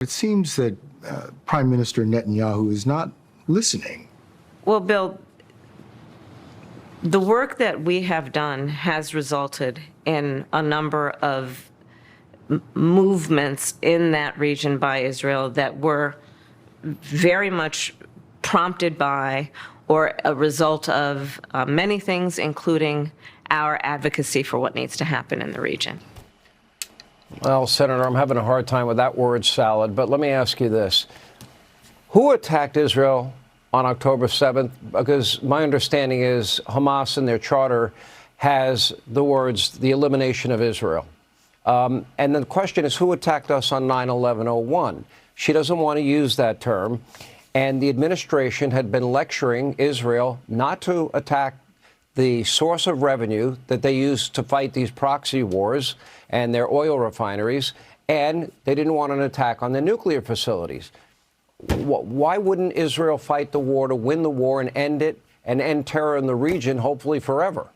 It seems that Prime Minister Netanyahu is not listening. Well, Bill, the work that we have done has resulted in a number of movements in that region by Israel that were very much prompted by or a result of many things, including our advocacy for what needs to happen in the region. Well, Senator, I'm having a hard time with that word salad, but let me ask you this. Who attacked Israel on October 7th? Because my understanding is Hamas in their charter has the words, the elimination of Israel. And the question is, who attacked us on 9/11/01? She doesn't want to use that term. And the administration had been lecturing Israel not to attack the source of revenue that they use to fight these proxy wars and their oil refineries, and they didn't want an attack on the nuclear facilities. Why wouldn't Israel fight the war to win the war and end it and end terror in the region, hopefully forever?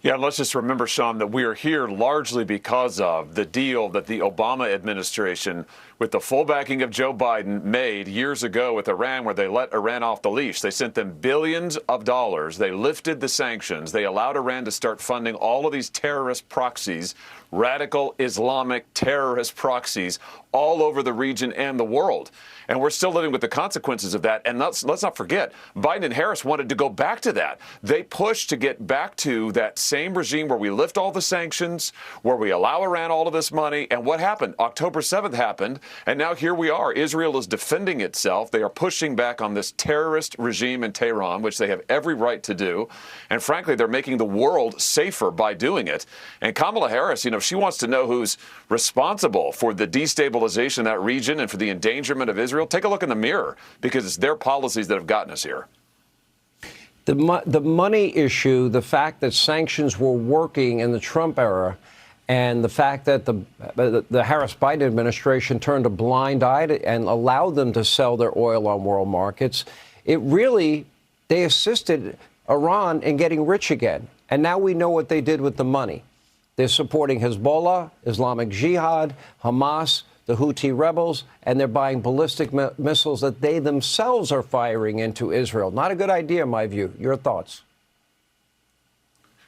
Yeah, let's just remember, Sean, that we are here largely because of the deal that the Obama administration, with the full backing of Joe Biden, made years ago with Iran, where they let Iran off the leash. They sent them billions of dollars. They lifted the sanctions. They allowed Iran to start funding all of these terrorist proxies, radical Islamic terrorist proxies, all over the region and the world. And we're still living with the consequences of that. And let's not forget, Biden and Harris wanted to go back to that. They pushed to get back to that same regime where we lift all the sanctions, where we allow Iran all of this money. And what happened? October 7th happened. And now here we are. Israel is defending itself. They are pushing back on this terrorist regime in Tehran, which they have every right to do. And frankly, they're making the world safer by doing it. And Kamala Harris, she wants to know who's responsible for the destabilization of that region and for the endangerment of Israel. Take a look in the mirror, because it's their policies that have gotten us here. The money issue, the fact that sanctions were working in the Trump era, and the fact that the Harris-Biden administration turned a blind eye and allowed them to sell their oil on world markets, they assisted Iran in getting rich again. And now we know what they did with the money. They're supporting Hezbollah, Islamic Jihad, Hamas, the Houthi rebels, and they're buying ballistic missiles that they themselves are firing into Israel. Not a good idea, in my view. Your thoughts?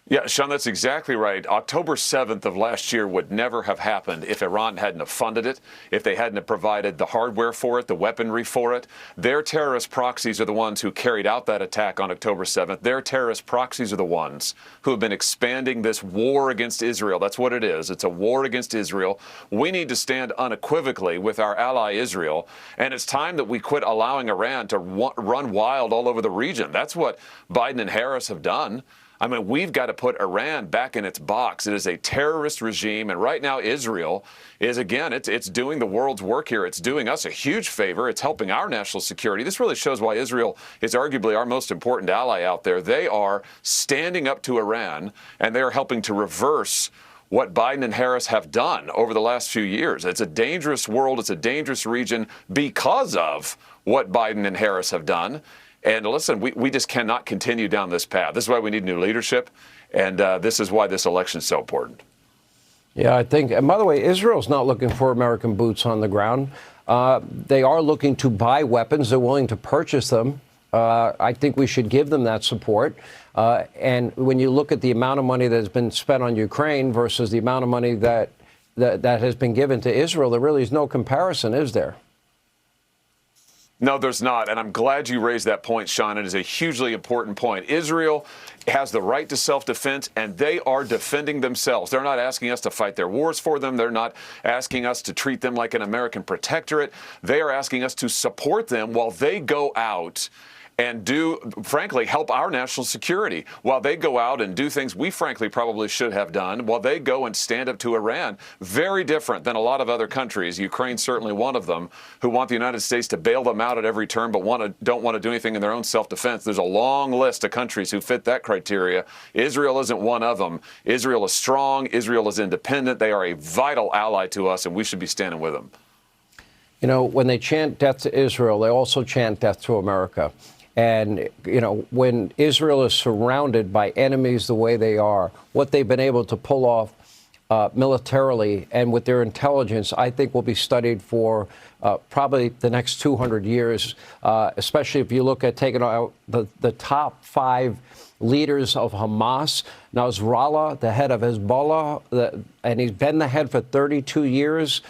Yeah, Sean, that's exactly right. October 7th of last year would never have happened if Iran hadn't have funded it, if they hadn't have provided the hardware for it, the weaponry for it. Their terrorist proxies are the ones who carried out that attack on October 7th. Their terrorist proxies are the ones who have been expanding this war against Israel. That's what it is. It's a war against Israel. We need to stand unequivocally with our ally Israel, and it's time that we quit allowing Iran to run wild all over the region. That's what Biden and Harris have done. I mean, we've got to put Iran back in its box. It is a terrorist regime. And right now, Israel is, again, it's doing the world's work here. It's doing us a huge favor. It's helping our national security. This really shows why Israel is arguably our most important ally out there. They are standing up to Iran, and they are helping to reverse what Biden and Harris have done over the last few years. It's a dangerous world. It's a dangerous region because of what Biden and Harris have done. And listen, we just cannot continue down this path. This is why we need new leadership, and this is why this election is so important. Yeah, I think, and by the way, Israel's not looking for American boots on the ground. They are looking to buy weapons. They're willing to purchase them. I think we should give them that support. And when you look at the amount of money that has been spent on Ukraine versus the amount of money that has been given to Israel, there really is no comparison, is there? No, there's not. And I'm glad you raised that point, Sean. It is a hugely important point. Israel has the right to self-defense, and they are defending themselves. They're not asking us to fight their wars for them. They're not asking us to treat them like an American protectorate. They are asking us to support them while they go out and frankly, help our national security while they go out and do things we frankly probably should have done, while they go and stand up to Iran. Very different than a lot of other countries. Ukraine certainly one of them, who want the United States to bail them out at every turn, but don't want to do anything in their own self-defense. There's a long list of countries who fit that criteria. Israel isn't one of them. Israel is strong. Israel is independent. They are a vital ally to us, and we should be standing with them. When they chant death to Israel, they also chant death to America. And, when Israel is surrounded by enemies the way they are, what they've been able to pull off militarily and with their intelligence, I think will be studied for probably the next 200 years, especially if you look at taking out the top 5 leaders of Hamas. Nasrallah, the head of Hezbollah, and he's been the head for 32 years.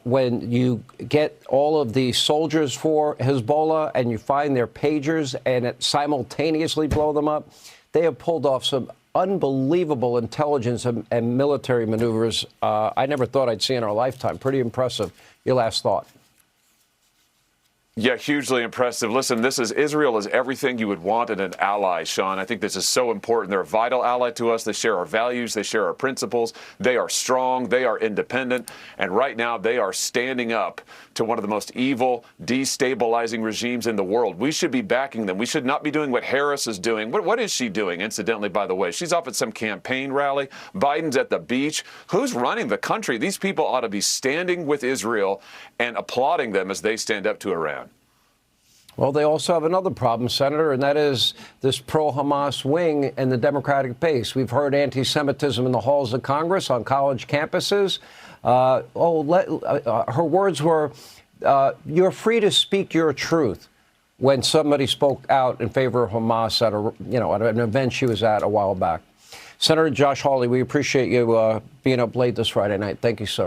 When you get all of the soldiers for Hezbollah and you find their pagers and it simultaneously blow them up, they have pulled off some unbelievable intelligence and military maneuvers I never thought I'd see in our lifetime. Pretty impressive. Your last thought. Yeah, hugely impressive. Listen, Israel is everything you would want in an ally, Sean. I think this is so important. They're a vital ally to us. They share our values. They share our principles. They are strong. They are independent. And right now, they are standing up to one of the most evil, destabilizing regimes in the world. We should be backing them. We should not be doing what Harris is doing. What is she doing, incidentally, by the way? She's off at some campaign rally. Biden's at the beach. Who's running the country? These people ought to be standing with Israel and applauding them as they stand up to Iran. Well, they also have another problem, Senator, and that is this pro-Hamas wing and the Democratic base. We've heard anti-Semitism in the halls of Congress, on college campuses. Her words were, "You're free to speak your truth," when somebody spoke out in favor of Hamas at an event she was at a while back. Senator Josh Hawley, we appreciate you being up late this Friday night. Thank you, sir.